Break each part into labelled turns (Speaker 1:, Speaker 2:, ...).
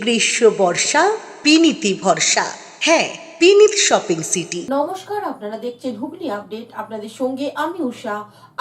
Speaker 1: গ্রীষ্ম বর্ষা বিনীতি ভরসা। হ্যাঁ, বিনীত শপিং সিটি।
Speaker 2: নমস্কার, আপনারা দেখছেন হুগলি আপডেট। আপনাদের সঙ্গে আমি উষা।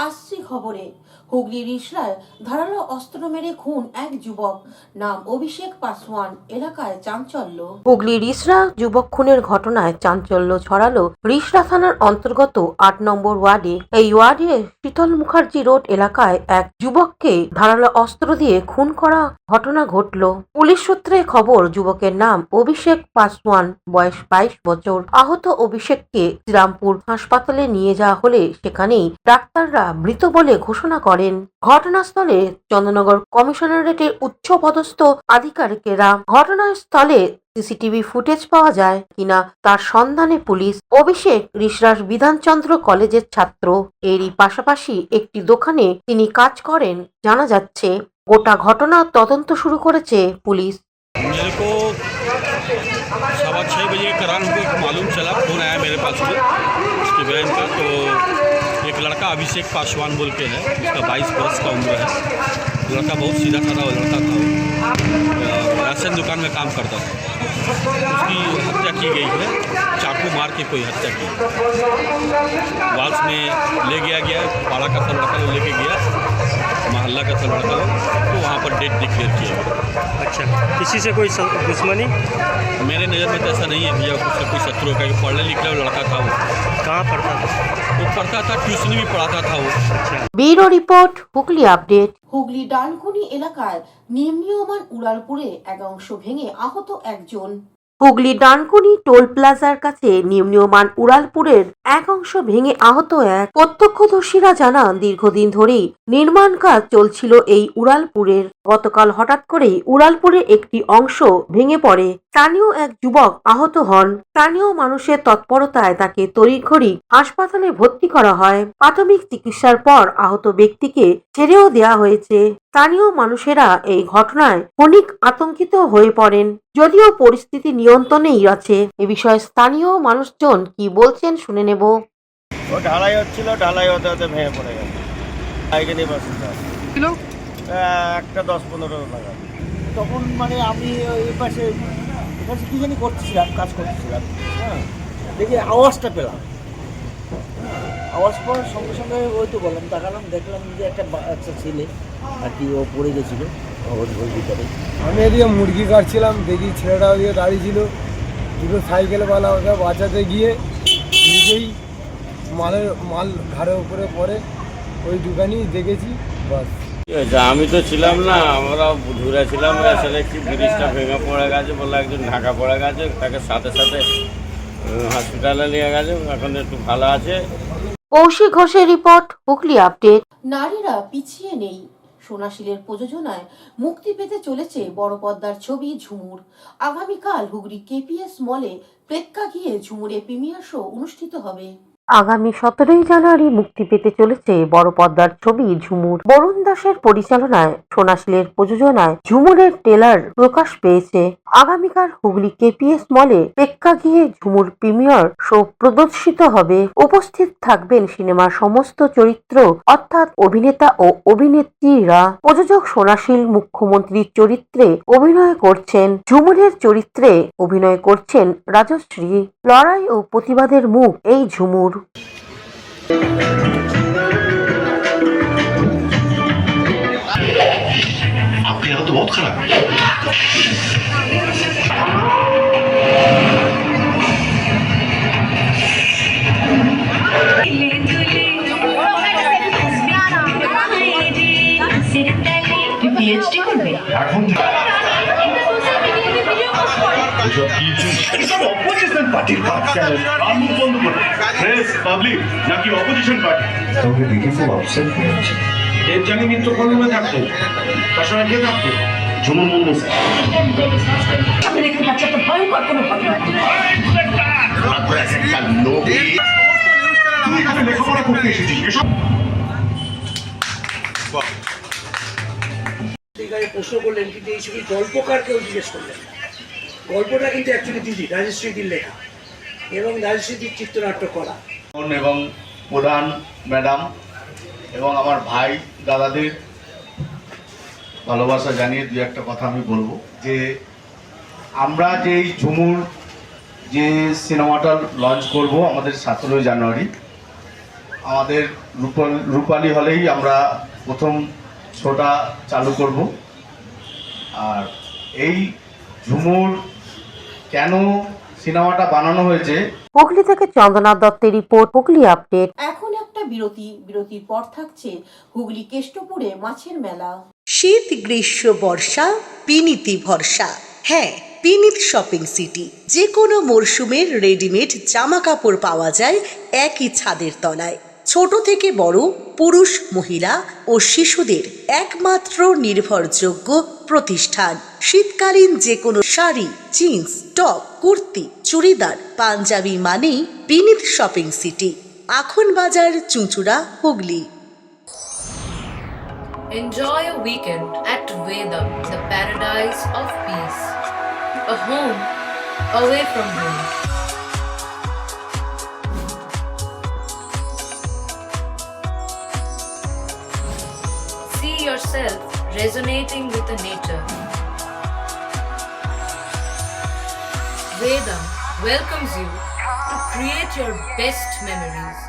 Speaker 2: আসছি খবরে। হুগলির রিষড়ায় ধারালো অস্ত্র মেরে খুন এক যুবক, নাম অভিষেক পাসওয়ান। এলাকায় চাঞ্চল্য।
Speaker 3: হুগলি রিষড়া যুবক খুনের ঘটনায় চাঞ্চল্য ছড়ালো রিষড়া থানার অন্তর্গত ৮ নম্বর ওয়ার্ডে। এই ওয়ার্ডে শীতল মুখার্জি রোড এলাকায় এক যুবককে ধারালো অস্ত্র দিয়ে খুন করা ঘটনা ঘটল। পুলিশ সূত্রে খবর, যুবকের নাম অভিষেক পাসওয়ান, বয়স ২২ বছর। আহত অভিষেককে শ্রীরামপুর হাসপাতালে নিয়ে যাওয়া হলে সেখানেই ডাক্তাররা মৃত বলে ঘোষণা করেন। ঘটনাস্থলে চন্দননগর কমিশনারেটের উচ্চপদস্থ আধিকারিকেরা। ঘটনাস্থলে সিসিটিভি ফুটেজ পাওয়া যায় কিনা তার সন্ধানে পুলিশ। অভিষেক রিষড়ার বিধানচন্দ্র কলেজের ছাত্র। এরই পাশাপাশি একটি দোকানে তিনি কাজ করেন জানা যাচ্ছে। গোটা ঘটনা তদন্ত শুরু করেছে পুলিশ।
Speaker 4: मेरे को 6:15 बजे करार हमको मालूम चला, फ़ोन आया मेरे पास में उसकी बहन का। तो एक लड़का अभिषेक पासवान बोल के है, उसका 22 बरस का उम्र है। लड़का बहुत सीधा साधा लड़का था, राशन दुकान में काम करता था। उसकी हत्या की गई है, चाकू मार के कोई हत्या की। वाल्स में ले गया पाड़ा का था लड़का लोग लेके गया, मोहल्ला का था लड़का लोग, तो वहाँ पर डेट डिक्लेयर किया गया।
Speaker 5: अच्छा, किसी से कोई दुश्मनी?
Speaker 4: मेरे नज़र में तो ऐसा नहीं है भैया, उससे कोई शत्रु का पढ़ने लिखने वाला लड़का था। वो
Speaker 5: कहाँ पढ़ता था?
Speaker 4: वो पढ़ता था, ट्यूशन भी पढ़ाता था वो।
Speaker 5: अच्छा,
Speaker 3: bureau report, Hooghly update.
Speaker 2: Hooghly Dankuni এলাকায় নিম্নীয়মান উড়ালপুরে এক অংশ ভেঙে আহত একজন।
Speaker 3: হুগলি ডানকুনি টোল প্লাজার কাছে নিম্নীয়মান উড়ালপুরের এক অংশ ভেঙে আহত এক। প্রত্যক্ষদর্শীরা জানান, দীর্ঘদিন ধরেই নির্মাণ কাজ চলছিল এই উড়ালপুরের। গতকাল হঠাৎ করেই উড়ালপুরের একটি অংশ ভেঙে পড়ে। স্থানীয় এক যুবক আহত হন। স্থানীয় মানুষের তৎপরতায় তাকে তড়িঘড়ি হাসপাতালে ভর্তি করা হয়। প্রাথমিক চিকিৎসার পর আহত ব্যক্তিকে ছেড়েও দেওয়া হয়েছে। স্থানীয় মানুষেরা এই ঘটনায় ক্ষণিক আতঙ্কিত হয়ে পড়েন, যদিও পরিস্থিতি নিয়ন্ত্রণেই আছে। এ বিষয়ে স্থানীয় মানুষজন কি বলছেন শুনে নেব।
Speaker 6: ও ঢালাই হচ্ছিল, ঢালাই হতে হতে ভেঙে পড়ে গেছে। বাইকে নিয়ে বাসিন্দা একটা 10-15 নাগাদ। তখন মানে আমি এই পাশে কী জানি করতেছিলাম, কাজ করতেছিলাম। হ্যাঁ, দেখি আওয়াজটা পেলাম। আওয়াজ পাওয়ার সঙ্গে সঙ্গে ওই তো বললাম, তাকালাম, দেখলাম যে একটা ছেলে আর কি ও পড়ে গেছিলো ওর ভিতরে।
Speaker 7: আমি এদিকে মুরগি কাটছিলাম, দেখি ছেলেটা ওদিকে দাঁড়িয়ে ছিল। দুটো সাইকেলওয়ালা ওকে বাঁচাতে গিয়ে নিজেই মাল ঘাড়ের উপরে পড়ে ওই দোকানেই দেখেছি। বাস
Speaker 6: আমি তো ছিলাম না, আমরা ঘুরে ছিলাম, এসে দেখছি ব্রিজটা ভেঙে পড়ে গেছে, বলে একজন ঢাকা পড়ে গেছে, তাকে সাথে সাথে হসপিটালে নিয়ে গেছে, এখন একটু ভালো আছে।
Speaker 3: কৌশিক ঘোষের রিপোর্ট, হুগলি আপডেট।
Speaker 2: নারীরা পিছিয়ে নেই। সোনাশিলের প্রযোজনায় মুক্তি পেতে চলেছে বড় পর্দার ছবি ঝুমুর। আগামীকাল হুগলি কেপিএস মলে প্রেক্ষাগৃহে ঝুমুরের প্রিমিয়ার শো অনুষ্ঠিত হবে।
Speaker 3: আগামী 17 জানুয়ারি মুক্তি পেতে চলেছে বড় পর্দার ছবি ঝুমুর। বরুণ দাসের পরিচালনায়, সোনাশিলের প্রযোজনায় ঝুমুরের ট্রেলার প্রকাশ পেয়েছে। আগামীকাল হুগলি কেপিএস মলে প্রেক্ষাগৃহে ঝুমুর প্রিমিয়ার শো প্রদর্শিত হবে। উপস্থিত থাকবেন সিনেমার সমস্ত চরিত্র অর্থাৎ অভিনেতা ও অভিনেত্রীরা। প্রযোজক সোনাশিল মুখ্যমন্ত্রীর চরিত্রে অভিনয় করছেন। ঝুমুরের চরিত্রে অভিনয় করছেন রাজশ্রী। লড়াই ও প্রতিবাদের মুখ এই ঝুমুর।
Speaker 8: आपकी हालत तो बहुत खराब है।
Speaker 9: পিএইচডি করবে
Speaker 8: এখন এসব কিছু এসব অপোজিশন পার্টির কাজ। কাম বন্ধ করো। প্রেস, পাবলিক নাকি অপোজিশন পার্টি? তোকে দেখে খুব আপসেট হয়ে আছে। এর জানি মিত্র কলমে থাকতো, তার সঙ্গে কে থাকতো? ঝুমুর মুন্ডু স্যার।
Speaker 9: আমি দেখে বাচ্চাটা ভয়ঙ্কর কোনো ঘটনা।
Speaker 8: তুই এখানে লেখাপড়া করতে এসেছিস, এসব
Speaker 10: প্রশ্ন করলেন, কিন্তু এই ছবি গল্পকার কেউ জিজ্ঞেস করলেন। গল্পটা কিন্তু অ্যাকচুয়ালি রাজশ্রীদির লেখা এবং রাজশ্রীদির চিত্রনাট্য করা।
Speaker 8: এবং প্রধান ম্যাডাম এবং আমার ভাই দাদাদের ভালোবাসা জানিয়ে দু একটা কথা আমি বলবো যে আমরা যেই ঝুমুর যে সিনেমাটা লঞ্চ করব আমাদের 17 জানুয়ারি, আমাদের রূপালী হলেই আমরা প্রথম শোটা চালু করব। আর এই ঝুমুর কেন সিনেমাটা বানানো হয়েছে,
Speaker 3: হুগলি থেকে চন্দনা দত্তের রিপোর্ট, হুগলি আপডেট।
Speaker 2: এখন একটা বিরতির পর থাকছে হুগলি কেষ্টপুরে মাছের মেলা।
Speaker 1: শীত গ্রীষ্ম বর্ষা পিনিতি ভরসা। হ্যাঁ, পিনিত শপিং সিটি। যে কোনো মরশুমের রেডিমেড জামা কাপড় পাওয়া যায় একই ছাদের তলায়। ছোট থেকে বড়, পুরুষ মহিলা ও শিশুদের একমাত্র নির্ভরযোগ্য প্রতিষ্ঠান। শীতকালীন যে কোনো শাড়ি, জিন্স, টপ, কুর্তি, চুড়িদার, পাঞ্জাবি মানেই পিনিত শপিং সিটি। আখন বাজার, চুঁচুড়া, Hooghly.
Speaker 11: Enjoy a weekend at Vedam, the paradise of peace. A home away from home. See yourself resonating with the nature. Vedam welcomes you to create your best memories.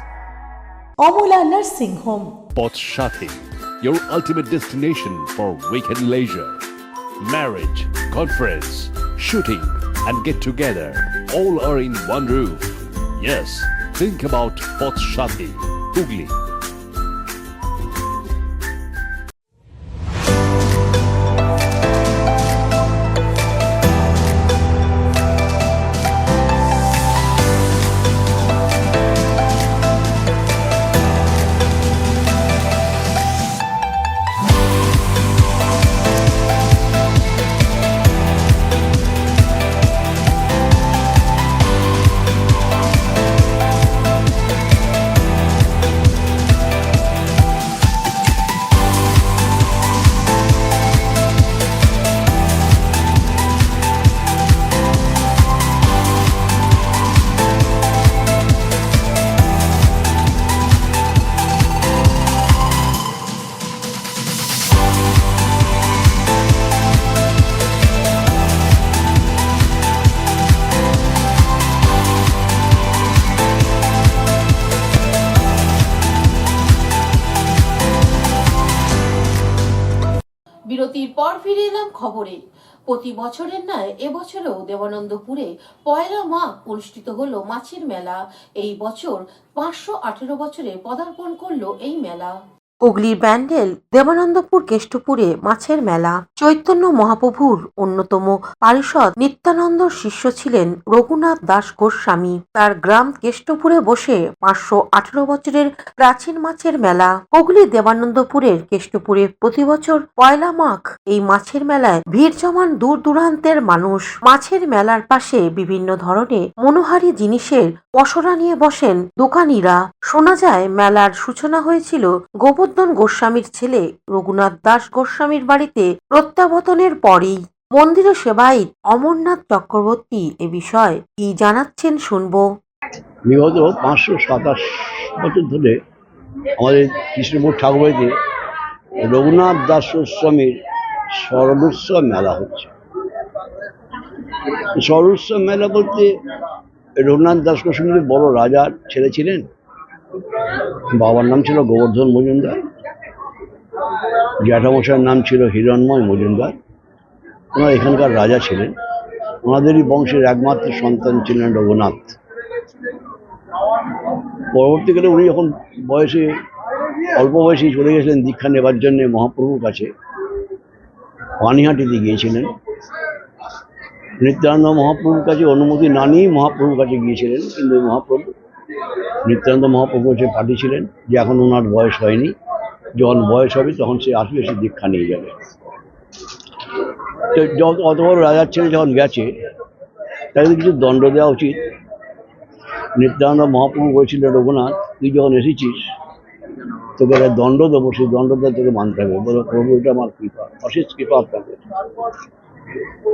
Speaker 1: Amala nursing home.
Speaker 12: Pothshathi, your ultimate destination for weekend leisure. Marriage, conference, shooting, and get together all are in one roof. Yes, think about Pothshathi, Hugli.
Speaker 2: বিরতির পর ফিরে এলাম খবরে। প্রতি বছরের ন্যায় এবছরেও দেবানন্দপুরে পয়লা মাঘ অনুষ্ঠিত হলো মাছের মেলা। এই বছর 518 বছরে পদার্পণ করলো এই মেলা।
Speaker 3: হুগলির ব্যান্ডেল দেবানন্দপুর কেষ্টপুরে মাছের মেলা। চৈতন্য মহাপ্রভুর অন্যতম পারিষদ নিত্যানন্দর শিষ্য ছিলেন রঘুনাথ দাস গোস্বামী। তার গ্রাম কেষ্টপুরে বসে 518 বছরের প্রাচীন মাছের মেলা। হুগলি দেবানন্দপুরের কেষ্টপুরে প্রতি বছর পয়লা মাঘ এই মাছের মেলায় ভিড় জমান দূর দূরান্তের মানুষ। মাছের মেলার পাশে বিভিন্ন ধরনের মনোহারী জিনিসের পসরা নিয়ে বসেন দোকানিরা। শোনা যায় মেলার সূচনা হয়েছিল গোবর্ধন গোস্বামীর ছেলে রঘুনাথ দাস গোস্বামীর বাড়িতে প্রত্যাবর্তনের পরেই। মন্দিরের সেবায়িত অমরনাথ চক্রবর্তী এ বিষয়ে কি জানাচ্ছেন শুনবো।
Speaker 13: বিগত 527 বছর ধরে আমাদের কৃষ্ণপুর ঠাকুরবাড়িতে রঘুনাথ দাস গোস্বামীর স্মরণোৎসব মেলা হচ্ছে। স্মরণোৎসব মেলা বলতে রঘুনাথ দাস গোস্বামী বড় রাজার ছেলে ছিলেন। বাবার নাম ছিল গোবর্ধন মজুমদার, জ্যাঠামশাইয়ের নাম ছিল হিরণময় মজুমদার। ওনারা এখানকার রাজা ছিলেন। ওনাদেরই বংশের একমাত্র সন্তান ছিলেন রঘুনাথ। পরবর্তীকালে উনি যখন অল্প বয়সে চলে গেছিলেন দীক্ষা নেবার জন্য মহাপ্রভুর কাছে, পানিহাটিতে গিয়েছিলেন। নিত্যানন্দ মহাপ্রভুর কাছে অনুমতি না নিয়েই মহাপ্রভুর কাছে গিয়েছিলেন, কিন্তু মহাপ্রভু নিত্যানন্দ মহাপ্রভু হচ্ছে পাঠিয়েছিলেন যে এখন ওনার বয়স হয়নি, যখন বয়স হবে তখন সে আসবে, সে দীক্ষা নিয়ে যাবে। তো অত বড় রাজার ছেলে যখন গেছে তাকে কিছু দণ্ড দেওয়া উচিত। নিত্যানন্দ মহাপ্রভু বলেছিল, রঘুনাথ তুই যখন এসেছিস তোকে একটা দণ্ড দেবো, সেই দণ্ডটা তোকে মানতে হবে। বলো প্রভু এটা আমার কৃপা, অশেষ কৃপা আপনাকে।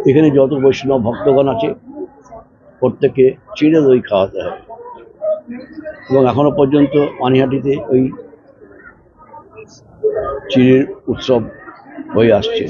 Speaker 13: এখানে যত বৈষ্ণব ভক্তগণ আছে প্রত্যেককে চিড়ে দই খাওয়াতে হবে, এবং এখনো পর্যন্ত পানিহাটিতে ওই চিড়ের উৎসব হয়ে আসছে।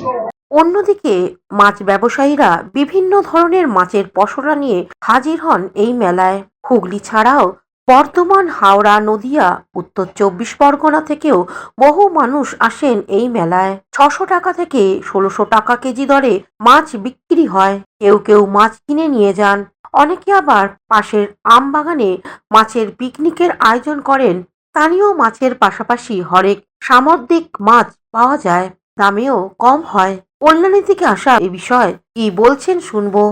Speaker 3: অন্যদিকে মাছ ব্যবসায়ীরা বিভিন্ন ধরনের মাছের পসরা নিয়ে হাজির হন এই মেলায়। হুগলি ছাড়াও বর্ধমান, হাওড়া, নদিয়া, উত্তর 24 পরগনা থেকেও বহু মানুষ আসেন এই মেলায়। 600 টাকা থেকে 1600 টাকা কেজি দরে মাছ বিক্রি হয়। কেউ কেউ মাছ কিনে নিয়ে যান, অনেকে আবার পাশের আম বাগানে মাছের পিকনিকের আয়োজন করেন। স্থানীয় মাছের পাশাপাশি হরেক সামুদ্রিক মাছ পাওয়া যায়, দামেও কম হয়। কল্যাণী থেকে আসা এ বিষয়ে কি বলছেন শুনবো।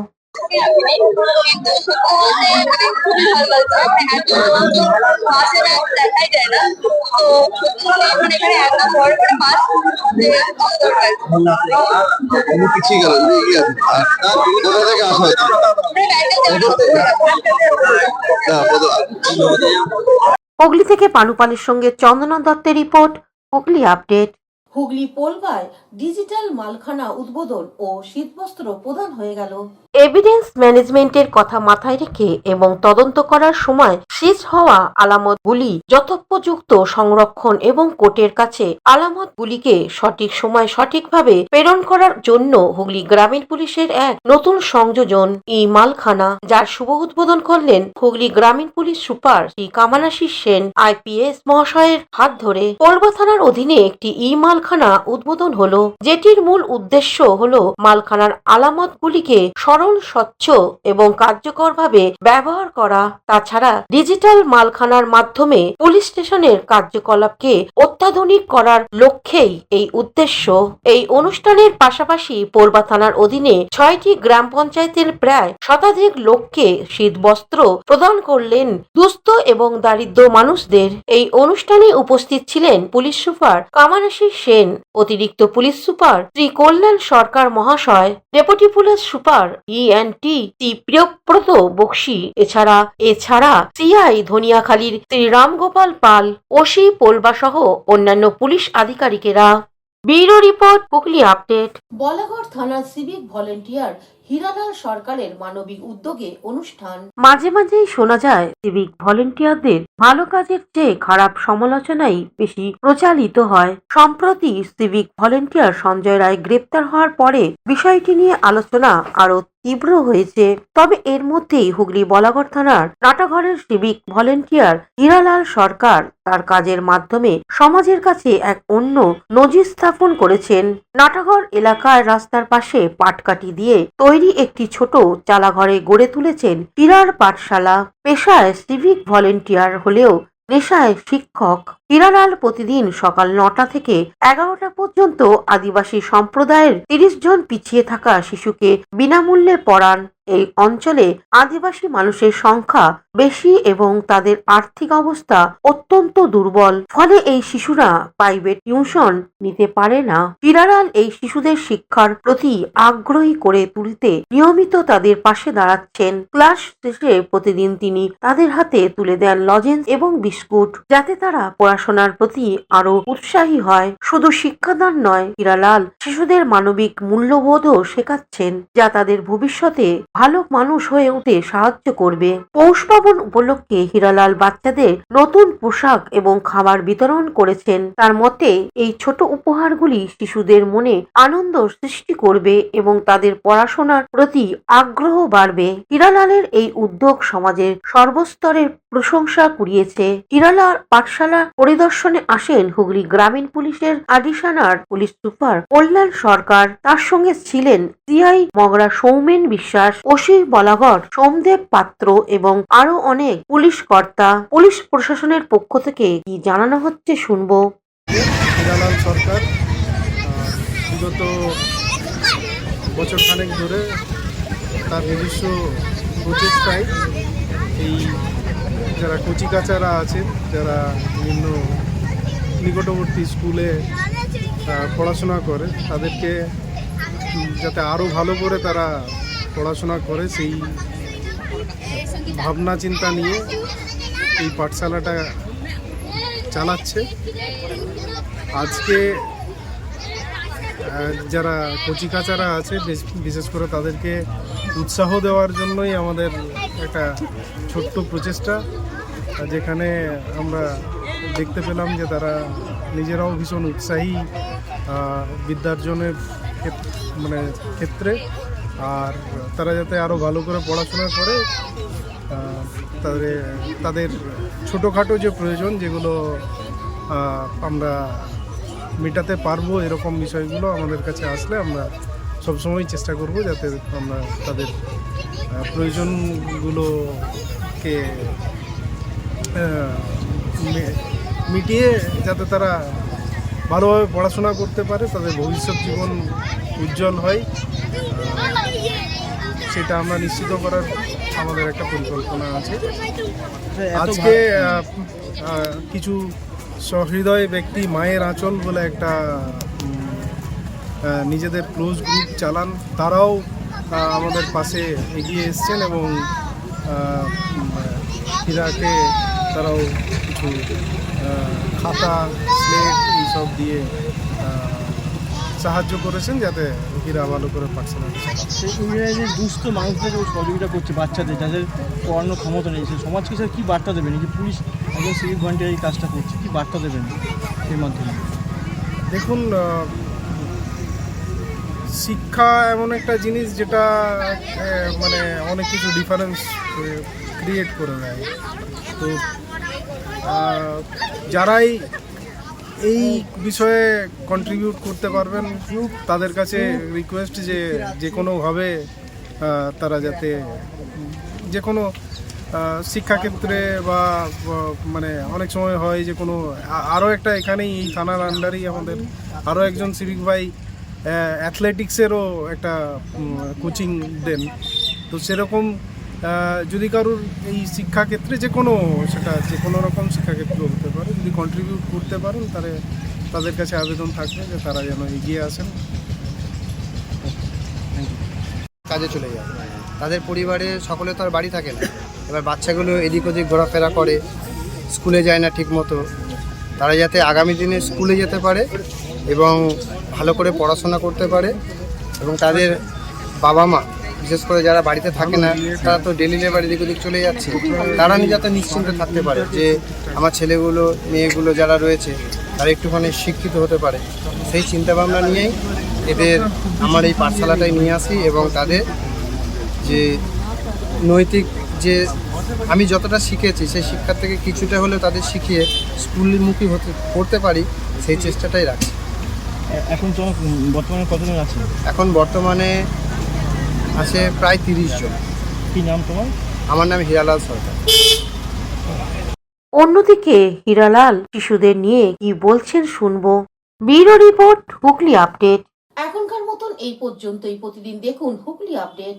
Speaker 3: হুগলি থেকে পানুপালের সঙ্গে চন্দনা দত্তের রিপোর্ট, হুগলি আপডেট।
Speaker 2: হুগলি পোলগায় ডিজিটাল মালখানা উদ্বোধন ও শীতবস্ত্র প্রদান হয়ে গেল।
Speaker 3: এভিডেন্স ম্যানেজমেন্টের কথা মাথায় রেখে এবং তদন্ত করার সময় সিজ হওয়া আলামতগুলি যথোপযুক্ত সংরক্ষণ এবং কোর্টের কাছে আলামতগুলিকে সঠিক সময় সঠিকভাবে প্রেরণ করার জন্য হুগলি গ্রামীণ পুলিশের এক নতুন সংযোজন ই মালখানা, যার শুভ উদ্বোধন করলেন হুগলি গ্রামীণ police super Shri Kamanashis Sen IPS মহাশয়ের হাত ধরে। কোলবা থানার অধীনে একটি ই মালখানা উদ্বোধন হলো, যেটির মূল উদ্দেশ্য হলো মালখানার আলামতগুলিকে সরল, স্বচ্ছ এবং কার্যকরভাবে ব্যবহার করা। তাছাড়া ডিজিটাল মালখানার মাধ্যমে পুলিশ স্টেশনের কার্যকলাপকে অত্যাধুনিক করার লক্ষ্যেই এই উদ্দেশ্য। এই অনুষ্ঠানের পাশাপাশি পোলবা থানার অধীনে 6টি গ্রাম পঞ্চায়েতের প্রায় শতাধিক লোককে শীতবস্ত্র প্রদান করলেন দুস্থ এবং দারিদ্র মানুষদের। এই অনুষ্ঠানে উপস্থিত ছিলেন পুলিশ সুপার কামানাশিস সেন, অতিরিক্ত পুলিশ সুপার শ্রী কল্যাণ সরকার মহাশয়, deputy police super ENT Shri Priyabrata Bakshi, এছাড়া CI ধনিয়াখালীর শ্রী রামগোপাল পাল, ওসি পোলবা সহ অন্যান্য পুলিশ আধিকারিকেরা। Bureau report, Hooghly update.
Speaker 2: Balagarh থানার সিভিক ভলেন্টিয়ার হীরালাল সরকারের মানবিক উদ্যোগে অনুষ্ঠান।
Speaker 3: মাঝে মাঝেই শোনা যায় সিভিক ভলেন্টিয়ারদের ভালো কাজের চেয়ে খারাপ সমালোচনাই বেশি প্রচালিত হয়। সম্প্রতি সিভিক ভলেন্টিয়ার সঞ্জয় রায় গ্রেপ্তার হওয়ার পরে বিষয়টি নিয়ে আলোচনা আরো তীব্র হয়েছে। তবে এর মধ্যেই হুগলি বলাগড় থানার নাটাঘরের সিভিক ভলেন্টিয়ার হীরালাল সরকার তার কাজের মাধ্যমে সমাজের কাছে এক অন্য নজির স্থাপন করেছেন। নাটাঘর এলাকায় রাস্তার পাশে পাটকাঠি দিয়ে তৈরি একটি ছোট চালাঘরে গড়ে তুলেছেন হীরার পাঠশালা। পেশায় সিভিক ভলেন্টিয়ার হলেও নেশায় শিক্ষক। হীরালাল প্রতিদিন সকাল 9টা থেকে 11টা পর্যন্ত আদিবাসী সম্প্রদায়ের 30 জন পিছিয়ে থাকা শিশুকে বিনামূল্যে পড়ান। এই অঞ্চলে আদিবাসী মানুষের সংখ্যা বেশি এবং তাদের আর্থিক অবস্থা অত্যন্ত দুর্বল, ফলে এই শিশুরা প্রাইভেট টিউশন নিতে পারে না। হীরালাল এই শিশুদের শিক্ষার প্রতি আগ্রহী করে তুলতে নিয়মিত তাদের পাশে দাঁড়াচ্ছেন। ক্লাস শেষে প্রতিদিন তিনি তাদের হাতে তুলে দেন লজেন্স এবং বিস্কুট, যাতে তারা পড়াশোনার প্রতি আরো উৎসাহী হয়। শুধু শিক্ষাদান নয়, হীরালাল শিশুদের মানবিক মূল্যবোধও শেখাচ্ছেন, যা তাদের ভবিষ্যতে ভালো মানুষ হয়ে উঠতে সাহায্য করবে। পৌষ পার্বণ উপলক্ষে হীরালাল বাচ্চাদের নতুন পোশাক এবং খাবার বিতরণ করেছেন। তার মতে এই ছোট উপহারগুলি শিশুদের মনে আনন্দ সৃষ্টি করবে এবং তাদের পড়াশোনার প্রতি আগ্রহ বাড়বে। হীরালালের এই উদ্যোগ সমাজের সর্বস্তরের প্রশংসা কুড়িয়েছে। হীরালাল পাঠশালা পরিদর্শনে আসেন হুগলি গ্রামীণ পুলিশের অ্যাডিশনাল পুলিশ সুপার কল্যাণ সরকার। তার সঙ্গে ছিলেন CI মগরা সৌমেন বিশ্বাস, ওসি বলাগড় সোমদেব পাত্র এবং আরো অনেক পুলিশ কর্তা। পুলিশ প্রশাসনের পক্ষ থেকে কি জানানো হচ্ছে শুনবো।
Speaker 7: হীরালাল সরকার বিগত বছরখানেক ধরে তার নিজস্ব প্রচেষ্টায় এই যারা কচিকাচারা আছেন, যারা বিভিন্ন নিকটবর্তী স্কুলে পড়াশোনা করে, তাদেরকে যাতে আরও ভালো করে তারা পড়াশোনা করে সেই ভাবনা চিন্তা নিয়ে এই পাঠশালাটা চালাচ্ছে। আজকে যারা কচিকাচারা আছে বিশেষ করে তাদেরকে উৎসাহ দেওয়ার জন্যই আমাদের একটা ছোট্ট প্রচেষ্টা, যেখানে আমরা দেখতে পেলাম যে তারা নিজেরাও ভীষণ উৎসাহী বিদ্যার্জনের ক্ষেত্রে, আর তারা যাতে আরও ভালো করে পড়াশোনা করে, তাদের ছোটোখাটো যে প্রয়োজন যেগুলো আমরা মেটাতে পারবো, এরকম বিষয়গুলো আমাদের কাছে আসলে আমরা সবসময় চেষ্টা করব যাতে আমরা তাদের প্রয়োজনগুলোকে মিটিয়ে যাতে তারা ভালোভাবে পড়াশোনা করতে পারে, তাদের ভবিষ্যৎ জীবন উজ্জ্বল হয়, সেটা আমরা নিশ্চিত করার আমাদের একটা পরিকল্পনা আছে। আজকে কিছু সহৃদয় ব্যক্তি মায়ের আঁচল বলে একটা নিজেদের ক্লোজ গ্রুপ চালান, তারাও আমাদের পাশে এগিয়ে এসছেন এবং হীরাকে তারাও কিছু খাতা, স্লেট এইসব দিয়ে সাহায্য করেছেন যাতে হীরা ভালো করে পাঠশালা।
Speaker 6: যে দুস্থ মানুষদের সহযোগিতা করছে, বাচ্চাদের যাদের পড়ানোর ক্ষমতা নেই, সেই সমাজকে স্যার কী বার্তা দেবেন? এই যে পুলিশ একজন সিভিক ভলেন্টিয়ার এই কাজটা করছে, কী বার্তা দেবেন এর মাধ্যমে?
Speaker 7: দেখুন, শিক্ষা এমন একটা জিনিস যেটা অনেক কিছু ডিফারেন্স ক্রিয়েট করে দেয়। তো যারাই এই বিষয়ে কন্ট্রিবিউট করতে পারবেন, তাদের কাছে রিকোয়েস্ট যে কোনোভাবে তারা যাতে যে কোনো শিক্ষাক্ষেত্রে বা অনেক সময় হয় যে কোনো আরও একটা এখানেই এই থানার আন্ডারেই আমাদের আরও একজন সিভিক ভাই অ্যাথলেটিক্সেরও একটা কোচিং দেন। তো সেরকম যদি কারোর এই শিক্ষাক্ষেত্রে যে কোনো রকম শিক্ষাক্ষেত্র হতে পারে, যদি কন্ট্রিবিউট করতে পারেন তাহলে তাদের কাছে আবেদন থাকবে যে তারা যেন এগিয়ে আসেন,
Speaker 6: কাজে চলে যায়। তাদের পরিবারে সকলে তো আর বাড়ি থাকে না, এবার বাচ্চাগুলো এদিক ওদিক ঘোরাফেরা করে, স্কুলে যায় না ঠিকমতো। তারা যাতে আগামী দিনে স্কুলে যেতে পারে এবং ভালো করে পড়াশোনা করতে পারে, এবং তাদের বাবা মা বিশেষ করে যারা বাড়িতে থাকে না, তারা তো ডেলি লেবার এদিক ওদিক চলে যাচ্ছে, তারা যাতে নিশ্চিন্তে থাকতে পারে যে আমার ছেলেগুলো মেয়েগুলো যারা রয়েছে তারা একটুখানি শিক্ষিত হতে পারে, সেই চিন্তাভাবনা নিয়েই এদের আমার এই পাঠশালাটায় নিয়ে আসি এবং তাদের যে নৈতিক যে আমি যতটা শিখেছি সেই শিক্ষার থেকে কিছুটা হলেও তাদের শিখিয়ে স্কুলমুখী করতে পারি, সেই চেষ্টাটাই রাখছি।
Speaker 14: এখন তো বর্তমানে কতজন আছে?
Speaker 6: এখন বর্তমানে আছে প্রায় 30 জন।
Speaker 14: কী নাম তোমার?
Speaker 6: আমার নাম হীরালাল সরকার।
Speaker 3: অন্যদিকে হীরালাল শিশুদের নিয়ে কি বলছেন শুনবো। Bureau report, Hooghly update.
Speaker 2: এখনকার মতন এই পর্যন্তই। প্রতিদিন দেখুন হুগলি আপডেট।